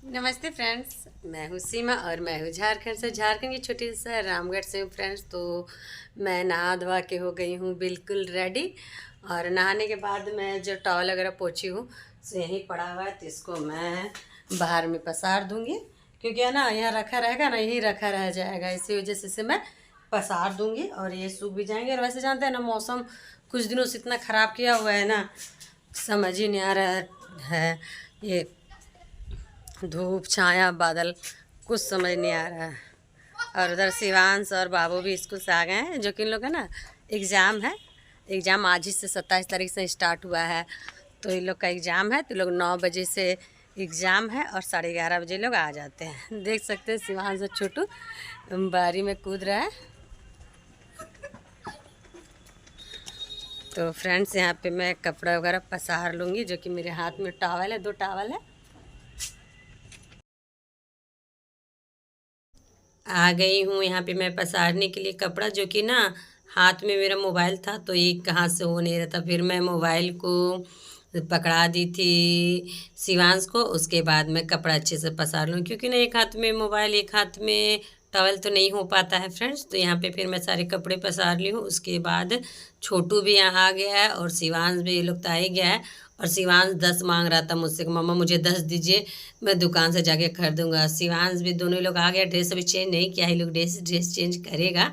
नमस्ते फ्रेंड्स, मैं हूँ सीमा और मैं हूँ झारखंड से। झारखंड की छोटी सा रामगढ़ से हूँ फ्रेंड्स। तो मैं नहा धोवा के हो गई हूँ बिल्कुल रेडी। और नहाने के बाद मैं जो टॉवल वगैरह पोंछी हूँ सो यहीं पड़ा हुआ है, तो इसको मैं बाहर में पसार दूँगी, क्योंकि है ना यहाँ रखा रहेगा ना, यहीं रखा रह जाएगा। इसी वजह से इसे मैं पसार दूँगी और ये सूख भी जाएंगे। और वैसे जानते हैं ना, मौसम कुछ दिनों से इतना ख़राब किया हुआ है ना, समझ ही नहीं आ रहा है। ये धूप छाया बादल कुछ समझ नहीं आ रहा है। और उधर शिवांश और बाबू भी स्कूल से आ गए हैं, जो कि इन लोग का ना एग्ज़ाम है। एग्ज़ाम आज ही से 27 तारीख से स्टार्ट हुआ है। तो इन लोग का एग्ज़ाम है, तो लोग 9 बजे से एग्ज़ाम है और 11:30 बजे लोग आ जाते हैं। देख सकते हैं शिवांश और छोटू बारी में कूद रहा है। तो फ्रेंड्स, यहाँ पे मैं कपड़ा वगैरह पसार लूँगी, जो कि मेरे हाथ में टॉवल है, 2 टॉवल है। आ गई हूँ यहाँ पे मैं पसारने के लिए कपड़ा, जो कि ना हाथ में मेरा मोबाइल था, तो ये कहाँ से हो नहीं रहा था। फिर मैं मोबाइल को पकड़ा दी थी शिवांश को। उसके बाद मैं कपड़ा अच्छे से पसार लूँ, क्योंकि ना एक हाथ में मोबाइल एक हाथ में टॉवल तो नहीं हो पाता है फ्रेंड्स। तो यहाँ पे फिर मैं सारे कपड़े पसार ली हूँ। उसके बाद छोटू भी यहाँ आ गया है और शिवांश भी, ये लोग तो आ ही गया है। और शिवांश 10 मांग रहा था मुझसे कि मम्मा मुझे 10 दीजिए, मैं दुकान से जाके खरीदूंगा। शिवांश भी, दोनों लोग आ गया। ड्रेस अभी चेंज नहीं किया, ही लोग ड्रेस चेंज करेगा।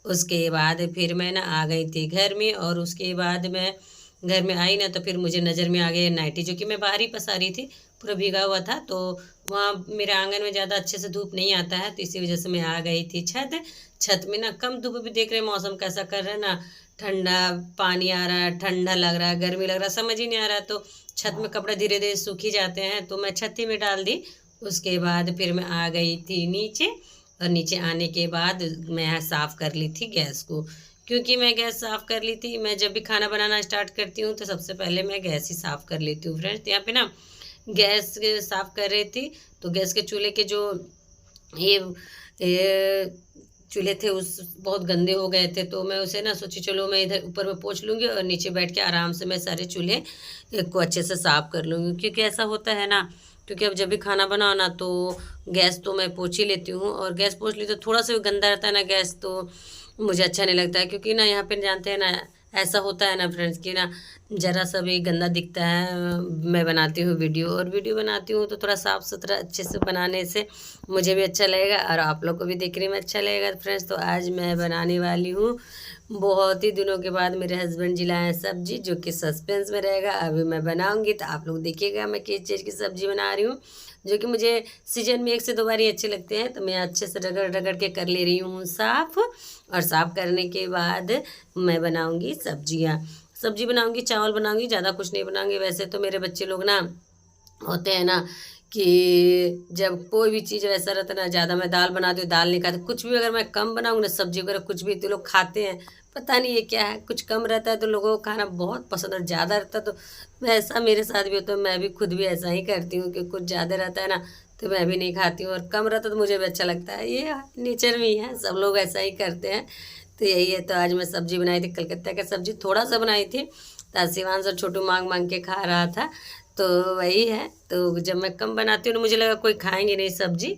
उसके बाद फिर मैं ना आ गई थी घर में। और उसके बाद मैं घर में आई ना, तो फिर मुझे नज़र में आ गई नाइटी, जो कि मैं बाहर ही पसारी थी, पूरा भीगा हुआ था। तो वहाँ मेरे आंगन में ज़्यादा अच्छे से धूप नहीं आता है, तो इसी वजह से मैं आ गई थी छत में ना। कम धूप भी, देख रहे मौसम कैसा कर रहा है ना, ठंडा पानी आ रहा है, ठंडा लग रहा है, गर्मी लग रहा है, समझ ही नहीं आ रहा। तो छत में कपड़े धीरे धीरे सूख ही जाते हैं, तो मैं छत ही में डाल दी। उसके बाद फिर मैं आ गई थी नीचे। और नीचे आने के बाद मैं यहाँ साफ़ कर ली थी गैस को, क्योंकि मैं गैस साफ़ कर ली थी। मैं जब भी खाना बनाना स्टार्ट करती हूँ तो सबसे पहले मैं गैस ही साफ़ कर लेती हूँ फ्रेंड्स। यहाँ पे ना गैस साफ़ कर रही थी, तो गैस के चूल्हे के जो ये ये चूल्हे थे उस बहुत गंदे हो गए थे। तो मैं उसे ना सोची चलो मैं इधर ऊपर में पोंछ लूँगी और नीचे बैठ के आराम से मैं सारे चूल्हे को अच्छे से साफ़ कर लूँगी। क्योंकि ऐसा होता है ना, क्योंकि अब जब भी खाना बनाओ ना, तो गैस तो मैं पोंछ ही लेती हूँ। और गैस पोंछ ली तो थोड़ा सा भी गंदा रहता है ना गैस, तो मुझे अच्छा नहीं लगता है। क्योंकि ना यहाँ पे जानते हैं ना, ऐसा होता है ना फ्रेंड्स कि ना ज़रा सा भी गंदा दिखता है। मैं बनाती हूँ वीडियो, और वीडियो बनाती हूँ तो थोड़ा साफ़ सुथरा अच्छे से बनाने से मुझे भी अच्छा लगेगा और आप लोग को भी देखने में अच्छा लगेगा फ्रेंड्स। तो आज मैं बनाने वाली हूँ, बहुत ही दिनों के बाद मेरे हस्बैंड जी लाए हैं सब्जी, जो कि सस्पेंस में रहेगा। अभी मैं बनाऊँगी तो आप लोग देखिएगा मैं किस चीज़ की सब्ज़ी बना रही हूँ, जो कि मुझे सीजन में 1 से 2 बार ही अच्छे लगते हैं। तो मैं अच्छे से रगड़ रगड़ के कर ले रही हूँ साफ़। और साफ़ करने के बाद मैं बनाऊँगी सब्जी बनाऊँगी, चावल बनाऊँगी, ज़्यादा कुछ नहीं बनाऊँगी। वैसे तो मेरे बच्चे लोग ना होते हैं ना कि जब कोई भी चीज़ वैसा रहता है ना, ज़्यादा मैं दाल बनाती हूँ, दाल नहीं खाते। कुछ भी अगर मैं कम बनाऊँ ना, सब्जी वगैरह कुछ भी, तो लोग खाते हैं। पता नहीं ये क्या है, कुछ कम रहता है तो लोगों को खाना बहुत पसंद, और ज़्यादा रहता है तो वैसा मेरे साथ भी होता है। मैं भी खुद भी ऐसा ही करती हूँ कि कुछ ज़्यादा रहता है ना तो मैं भी नहीं खाती हूँ, और कम रहता तो मुझे भी अच्छा लगता है। ये नेचर में ही है, सब लोग ऐसा ही करते हैं। तो यही है। तो आज मैं सब्जी बनाई थी, कलकत्ता की सब्जी थोड़ा सा बनाई थी, शिवांश और छोटू मांग मांग के खा रहा था। तो वही है। तो जब मैं कम बनाती हूँ ना, मुझे लगा कोई खाएंगे नहीं सब्जी,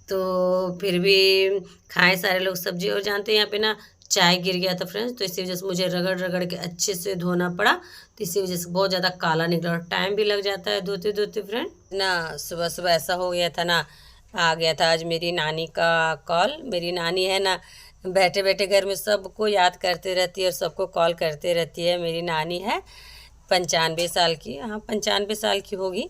तो फिर भी खाए सारे लोग सब्जी। और जानते हैं यहाँ पे ना चाय गिर गया था फ्रेंड्स, तो इसी वजह से मुझे रगड़ रगड़ के अच्छे से धोना पड़ा। तो इसी वजह से बहुत ज़्यादा काला निकला, और टाइम भी लग जाता है धोते धोते फ्रेंड ना। सुबह सुबह ऐसा हो गया था ना, आ गया था आज मेरी नानी का कॉल। मेरी नानी है ना, बैठे बैठे घर में सबको याद करते रहती है और सबको कॉल करते रहती है। मेरी नानी है 95 साल की, हाँ 95 साल की होगी।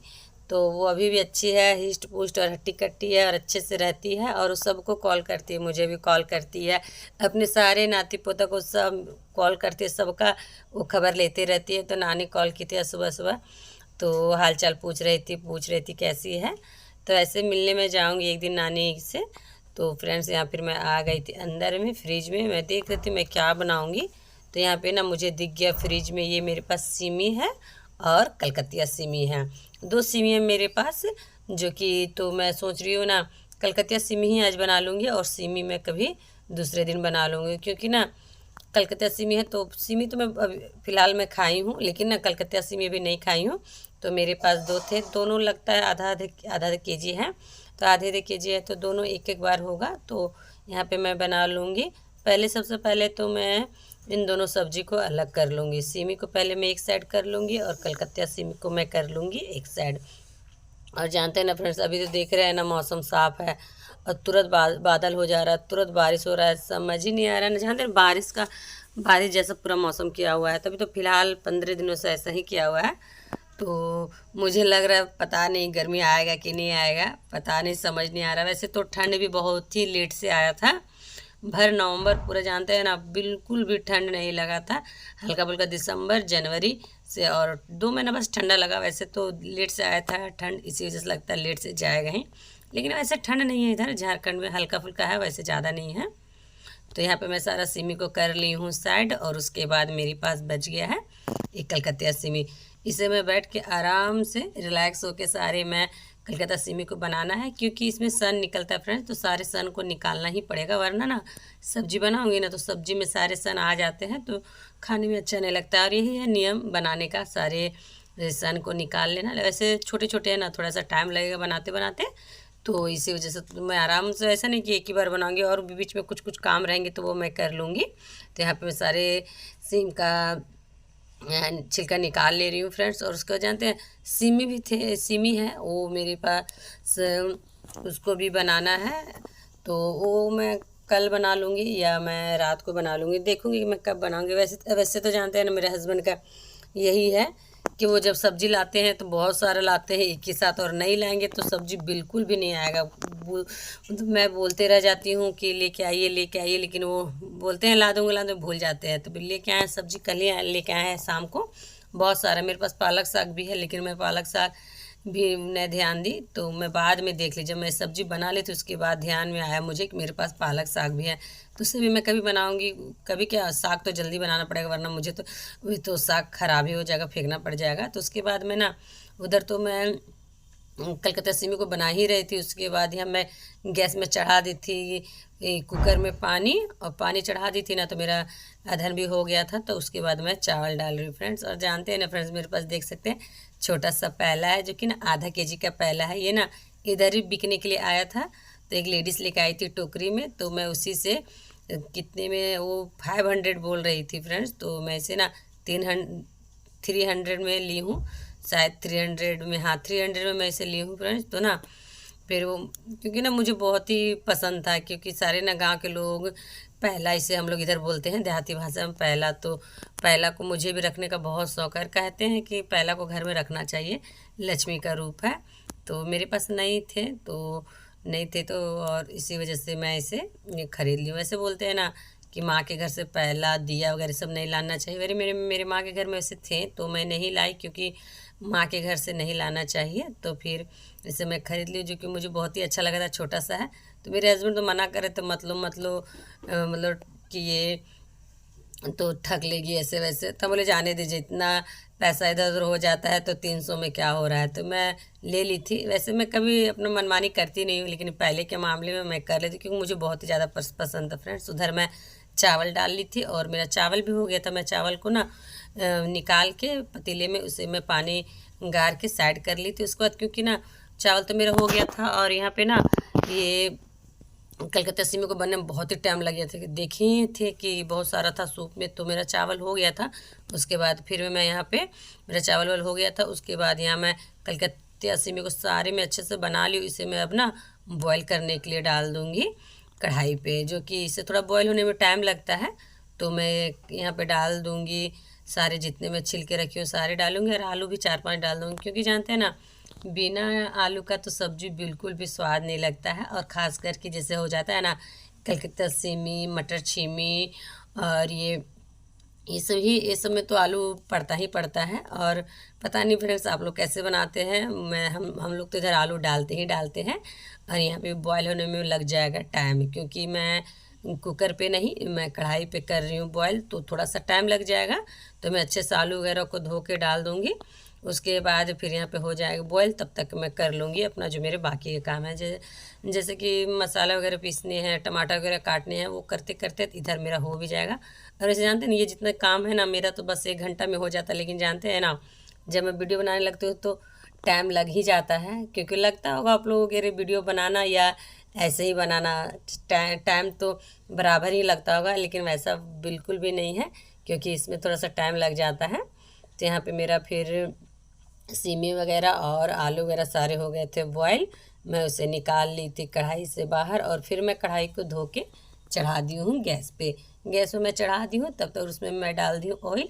तो वो अभी भी अच्छी है, हिस्ट पुस्ट और हट्टी कट्टी है, और अच्छे से रहती है। और वो सबको कॉल करती है, मुझे भी कॉल करती है, अपने सारे नाती पोता को सब कॉल करती है, सबका वो खबर लेती रहती है। तो नानी कॉल की थी सुबह सुबह, तो हाल चाल पूछ रही थी कैसी है। तो ऐसे मिलने में जाऊंगी एक दिन नानी से। तो फ्रेंड्स, यहाँ फिर मैं आ गई थी अंदर में, फ्रिज में मैं देख रही थी मैं क्या बनाऊंगी। तो यहाँ पे ना मुझे दिख गया फ्रिज में, ये मेरे पास सिमी है और कलकतिया सिमी है, 2 सिमी है मेरे पास। जो कि तो मैं सोच रही हूँ ना, कलकतिया सिमी ही आज बना लूँगी, और सिमी मैं कभी दूसरे दिन बना लूँगी। क्योंकि ना कलकतिया सिमी है, तो सिमी तो मैं अभी फ़िलहाल मैं खाई हूँ, लेकिन ना कलकतिया सिमी अभी नहीं खाई हूँ। तो मेरे पास 2 थे, दोनों लगता है आधा आधा केजी है, तो आधे केजी है तो दोनों एक एक बार होगा। तो यहाँ पे मैं बना लूँगी। पहले सबसे पहले तो मैं इन दोनों सब्जी को अलग कर लूँगी। सिमी को पहले मैं एक साइड कर लूँगी और कलकतिया सिमी को मैं कर लूँगी एक साइड। और जानते हैं ना फ्रेंड्स, अभी तो देख रहे हैं ना मौसम साफ़ है और तुरंत बादल हो जा रहा है, तुरंत बारिश हो रहा है, समझ ही नहीं आ रहा है ना। जानते हैं बारिश जैसा पूरा मौसम किया हुआ है। तभी तो फ़िलहाल 15 दिनों से ऐसा ही किया हुआ है। तो मुझे लग रहा है पता नहीं गर्मी आएगा कि नहीं आएगा, पता नहीं, समझ नहीं आ रहा। वैसे तो ठंड भी बहुत ही लेट से आया था, भर नवंबर पूरा जानते हैं ना, बिल्कुल भी ठंड नहीं लगा था। हल्का फुल्का दिसंबर जनवरी से और 2 महीना बस ठंडा लगा। वैसे तो लेट से आया था ठंड, इसी वजह से लगता है लेट से जाएगा ही, लेकिन वैसे ठंड नहीं है इधर झारखंड में, हल्का फुल्का है, वैसे ज़्यादा नहीं है। तो यहाँ पे मैं सारा सिमी को कर ली हूँ साइड और उसके बाद मेरे पास बच गया है एक कलकतिया सिमी। इसे मैं बैठ के आराम से रिलैक्स होके सारे मैं कलकत्ता सिमी को बनाना है, क्योंकि इसमें सन निकलता है फ्रेंड्स, तो सारे सन को निकालना ही पड़ेगा, वरना ना सब्जी बनाऊंगी ना तो सब्जी में सारे सन आ जाते हैं तो खाने में अच्छा नहीं लगता। और यही है नियम बनाने का, सारे सन को निकाल लेना। वैसे छोटे छोटे हैं ना, थोड़ा सा टाइम लगेगा बनाते बनाते, तो इसी वजह से तो मैं आराम से, ऐसा नहीं कि एक ही बार बनाऊंगी, और भी बीच में कुछ कुछ काम रहेंगे तो वो मैं कर लूँगी। तो यहाँ पे मैं सारे सिम का छिलका निकाल ले रही हूँ फ्रेंड्स। और उसको जानते हैं सिमी भी थे, सिमी है वो मेरे पास, उसको भी बनाना है। तो वो मैं कल बना लूँगी या मैं रात को बना लूँगी, देखूँगी कि मैं कब बनाऊँगी। वैसे तो जानते हैं ना मेरे हस्बैंड का यही है कि वो जब सब्ज़ी लाते हैं तो बहुत सारा लाते हैं एक ही साथ, और नहीं लाएंगे तो सब्ज़ी बिल्कुल भी नहीं आएगा। तो मैं बोलते रह जाती हूँ कि लेके आइए लेके आइए, लेकिन वो बोलते हैं ला दूँगा, भूल जाते हैं। तो लेके आए सब्ज़ी, कल ही लेके आए हैं शाम को, बहुत सारा। मेरे पास पालक साग भी है, लेकिन मैं पालक साग भी नहीं ध्यान दी, तो मैं बाद में देख ली, जब मैं सब्ज़ी बना ली थी उसके बाद ध्यान में आया मुझे कि मेरे पास पालक साग भी है। तो उससे भी मैं कभी बनाऊंगी, कभी क्या, साग तो जल्दी बनाना पड़ेगा, वरना मुझे तो वही तो साग खराब ही हो जाएगा, फेंकना पड़ जाएगा। तो उसके बाद मैं ना उधर तो मैं कलकत्ता सिमी को बना ही रही थी। उसके बाद यहाँ मैं गैस में चढ़ा दी थी कुकर में पानी, और पानी चढ़ा दी थी ना तो मेरा अधन भी हो गया था। तो उसके बाद मैं चावल डाल रही हूँ फ्रेंड्स। और जानते हैं ना फ्रेंड्स, मेरे पास देख सकते हैं छोटा सा पैला है, जो कि ना आधा केजी का पैला है। ये ना इधर ही बिकने के लिए आया था, तो एक लेडीज़ लेके आई थी टोकरी में, तो मैं उसी से कितने में, वो 500 बोल रही थी फ्रेंड्स, तो मैं इसे ना 300 में ली हूँ, शायद 300 में, हाँ 300 में मैं इसे ली हूँ फ्रेंड्स। तो ना फिर वो, क्योंकि ना मुझे बहुत ही पसंद था, क्योंकि सारे ना गांव के लोग पहला, इसे हम लोग इधर बोलते हैं देहाती भाषा में पहला, तो पहला को मुझे भी रखने का बहुत शौक है। कहते हैं कि पहला को घर में रखना चाहिए, लक्ष्मी का रूप है। तो मेरे पास नहीं थे तो और इसी वजह से मैं इसे ख़रीद ली। वैसे बोलते हैं ना कि माँ के घर से पहला दिया वगैरह सब नहीं लाना चाहिए। मेरे माँ के घर में वैसे थे तो मैं नहीं लाई, क्योंकि माँ के घर से नहीं लाना चाहिए। तो फिर इसे मैं ख़रीद ली, जो कि मुझे बहुत ही अच्छा लगा था, छोटा सा है। तो मेरे हस्बैंड तो मना करे, तो मतलब कि ये तो ठग लेगी ऐसे वैसे, तो बोले जाने दीजिए, इतना पैसा इधर उधर हो जाता है तो 300 में क्या हो रहा है। तो मैं ले ली थी। वैसे मैं कभी अपना मनमानी करती नहीं हूँ, लेकिन पहले के मामले में मैं कर लेती, क्योंकि मुझे बहुत ही ज़्यादा पसंद था फ्रेंड्स। उधर मैं चावल डाल ली थी और मेरा चावल भी हो गया था। मैं चावल को ना निकाल के पतीले में उसे मैं पानी गार के साइड कर ली थी। उसके बाद क्योंकि ना चावल तो मेरा हो गया था, और यहाँ पे ना ये कलकत्ता सिमी को बनने में बहुत ही टाइम लग गया था, देखे थे कि बहुत सारा था सूप में, तो मेरा चावल हो गया था। उसके बाद फिर मैं यहाँ पे मेरा चावल वाल हो गया था। उसके बाद यहाँ मैं कलकत्ता सिमी को सारे में अच्छे से बना ली। इसे मैं अब ना बॉईल करने के लिए डाल दूँगी कढ़ाई पे, जो कि इसे थोड़ा बॉईल होने में टाइम लगता है। तो मैं यहाँ पे डाल दूँगी सारे, जितने मैं छिलके रखी हूँ सारे डालूँगी, और आलू भी 4-5 डाल दूँगी, क्योंकि जानते हैं ना बिना आलू का तो सब्जी बिल्कुल भी स्वाद नहीं लगता है। और ख़ास करके जैसे हो जाता है ना कलकत्ता सिमी, मटर छीमी, और ये सब में तो आलू पड़ता ही पड़ता है। और पता नहीं फ्रेंड्स आप लोग कैसे बनाते हैं, हम लोग तो इधर आलू डालते ही डालते हैं। और यहाँ पे बॉयल होने में लग जाएगा टाइम, क्योंकि मैं कुकर पे नहीं, मैं कढ़ाई पे कर रही हूँ बॉयल, तो थोड़ा सा टाइम लग जाएगा। तो मैं अच्छे से आलू वगैरह को धो के डाल दूँगी। उसके बाद फिर यहाँ पे हो जाएगा बॉयल, तब तक मैं कर लूँगी अपना जो मेरे बाकी के काम है, जैसे कि मसाला वगैरह पीसने हैं, टमाटर वगैरह काटने हैं, वो करते करते इधर मेरा हो भी जाएगा। और ऐसे जानते हैं ये जितना काम है ना मेरा, तो बस 1 घंटा में हो जाता है। लेकिन जानते हैं ना जब मैं वीडियो बनाने लगती हूँ तो टाइम लग ही जाता है, क्योंकि लगता होगा आप लोगों के वीडियो बनाना या ऐसे ही बनाना टाइम तो बराबर ही लगता होगा, लेकिन वैसा बिल्कुल भी नहीं है, क्योंकि इसमें थोड़ा सा टाइम लग जाता है। तो यहाँ पे मेरा फिर सीमी वगैरह और आलू वगैरह सारे हो गए थे बॉयल। मैं उसे निकाल ली थी कढ़ाई से बाहर, और फिर मैं कढ़ाई को धो के चढ़ा दी हूँ गैस पे। गैस पे मैं चढ़ा दी हूँ, तब तक उसमें मैं डाल दी हूँ ऑयल,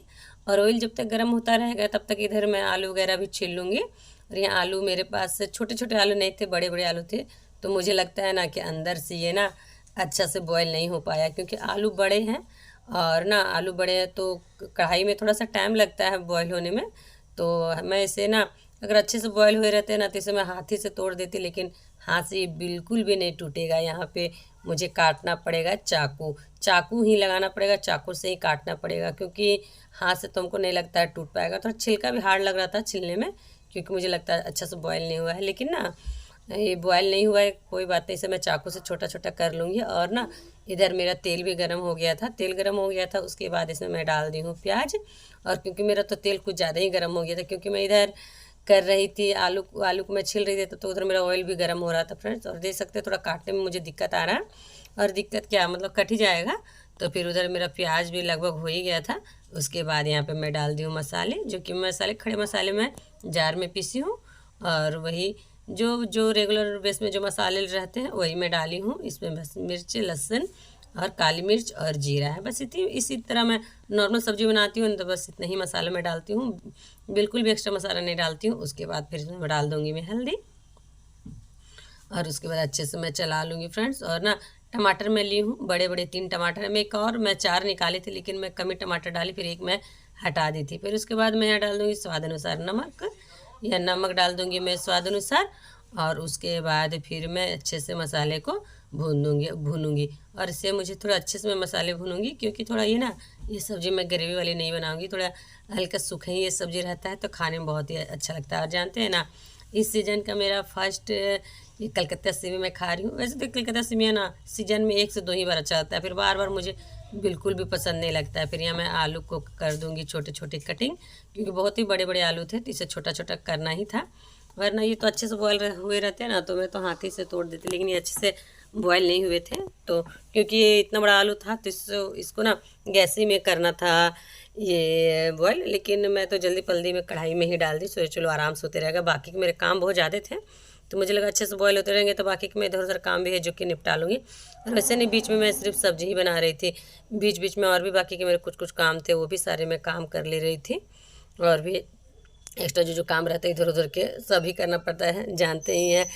और ऑयल जब तक गर्म होता रहेगा तब तक इधर मैं आलू वगैरह भी छील लूँगी। और यहाँ आलू मेरे पास छोटे छोटे आलू नहीं थे, बड़े बड़े आलू थे, तो मुझे लगता है ना कि अंदर से ये ना अच्छा से बॉयल नहीं हो पाया, क्योंकि आलू बड़े हैं, और ना आलू बड़े हैं तो कढ़ाई में थोड़ा सा टाइम लगता है बॉयल होने में। तो मैं इसे ना, अगर अच्छे से बॉयल हुए रहते हैं ना तो इसे मैं हाथ ही से तोड़ देती, लेकिन हाथ से ये बिल्कुल भी नहीं टूटेगा। यहाँ पे मुझे काटना पड़ेगा चाकू ही लगाना पड़ेगा, चाकू से ही काटना पड़ेगा, क्योंकि हाथ से तो हमको नहीं लगता है टूट पाएगा। थोड़ा छिलका भी हार्ड लग रहा था छिलने में, क्योंकि मुझे लगता है अच्छा से बॉयल नहीं हुआ है, लेकिन ना ये बॉयल नहीं हुआ है, कोई बात नहीं, इसे मैं चाकू से छोटा छोटा कर लूँगी। और ना इधर मेरा तेल भी गर्म हो गया था, तेल गर्म हो गया था, उसके बाद इसमें मैं डाल दी हूँ प्याज। और क्योंकि मेरा तो तेल कुछ ज़्यादा ही गर्म हो गया था, क्योंकि मैं इधर कर रही थी आलू को मैं छिल रही थी, तो उधर मेरा ऑयल भी गर्म हो रहा था फ्रेंड्स। और देख सकते हैं थोड़ा काटने में मुझे दिक्कत आ रहा है, और दिक्कत क्या मतलब कट ही जाएगा। तो फिर उधर मेरा प्याज भी लगभग हो ही गया था। उसके बाद यहाँ पे मैं डाल दी हूँ मसाले, जो कि मसाले खड़े मसाले मैं जार में पीसी हूँ, और वही जो जो रेगुलर बेस में जो मसाले रहते हैं वही मैं डाली हूँ। इसमें बस मिर्च, लहसुन और काली मिर्च और जीरा है, बस इसी तरह मैं नॉर्मल सब्जी बनाती हूँ, तो बस इतना ही मसाला मैं डालती हूँ, बिल्कुल भी एक्स्ट्रा मसाला नहीं डालती हूँ। उसके बाद फिर इसमें मैं डाल दूँगी मैं हल्दी, और उसके बाद अच्छे से मैं चला लूँगी फ्रेंड्स। और ना टमाटर मैं ली हूँ बड़े बड़े 3 टमाटर, मैं एक और मैं 4 निकाली थी, लेकिन मैं कम ही टमाटर डाली, फिर एक मैं हटा दी थी। फिर उसके बाद मैं यहाँ डाल दूँगी स्वाद अनुसार नमक, या नमक डाल दूँगी मैं स्वाद अनुसार। और उसके बाद फिर मैं अच्छे से मसाले को भूनूंगी। और इससे मुझे थोड़ा अच्छे से मैं मसाले भूनूंगी, क्योंकि थोड़ा ये ना, ये सब्ज़ी मैं ग्रेवी वाली नहीं बनाऊंगी, थोड़ा हल्का सूखा ही ये सब्ज़ी रहता है, तो खाने में बहुत ही अच्छा लगता है। और जानते हैं ना, इस सीज़न का मेरा फर्स्ट ये कलकत्ता सेवी मैं खा रही हूँ। वैसे तो कलकत्ता सेवी ना सीजन में 1 से 2 ही बार अच्छा लगता है, फिर बार बार मुझे बिल्कुल भी पसंद नहीं लगता है। फिर यहाँ मैं आलू को कर दूँगी छोटे छोटे कटिंग, क्योंकि बहुत ही बड़े बड़े आलू थे, तो इसे छोटा छोटा करना ही था, वरना ये तो अच्छे से बॉयल हुए रहते हैं ना, तो मैं तो हाथ ही से तोड़ देती, लेकिन ये अच्छे से बॉयल नहीं हुए थे। तो क्योंकि ये इतना बड़ा आलू था, तो इसको ना गैस ही में करना था ये बॉयल, लेकिन मैं तो जल्दी पल्दी में कढ़ाई में ही डाल दी, सोचे चलो आराम से होते रहेगा। बाकी के मेरे काम बहुत ज़्यादा थे, तो मुझे लगा अच्छे से बॉयल होते रहेंगे तो बाकी के मैं इधर उधर काम भी है जो कि निपटा लूँगी। और वैसे नहीं, बीच में मैं सिर्फ सब्जी ही बना रही थी, बीच बीच में और भी बाकी के मेरे कुछ कुछ काम थे, वो भी सारे मैं काम कर ले रही थी। और भी एक्स्ट्रा जो काम रहता है इधर उधर के सभी करना पड़ता है, जानते ही हैं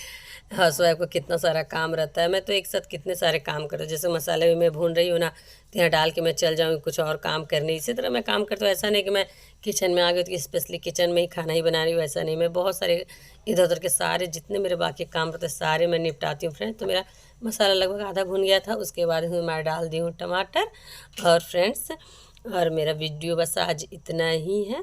हाउसवाइफ को कितना सारा काम रहता है। मैं तो एक साथ कितने सारे काम करती हूँ, जैसे मसाले भी मैं भून रही हूँ ना, तो यहाँ डाल के मैं चल जाऊँगी कुछ और काम करने, इसी तरह मैं काम करती हूँ। ऐसा नहीं कि मैं किचन में आ गई तो स्पेशली किचन में ही खाना ही बना रही हूँ, ऐसा नहीं, मैं बहुत सारे इधर उधर के सारे जितने मेरे बाकी काम रहते हैं सारे मैं निपटाती हूँ फ्रेंड्स। तो मेरा मसाला लगभग आधा भुन गया था, उसके बाद मैं डाल दी हूँ टमाटर। और फ्रेंड्स, और मेरा वीडियो बस आज इतना ही है।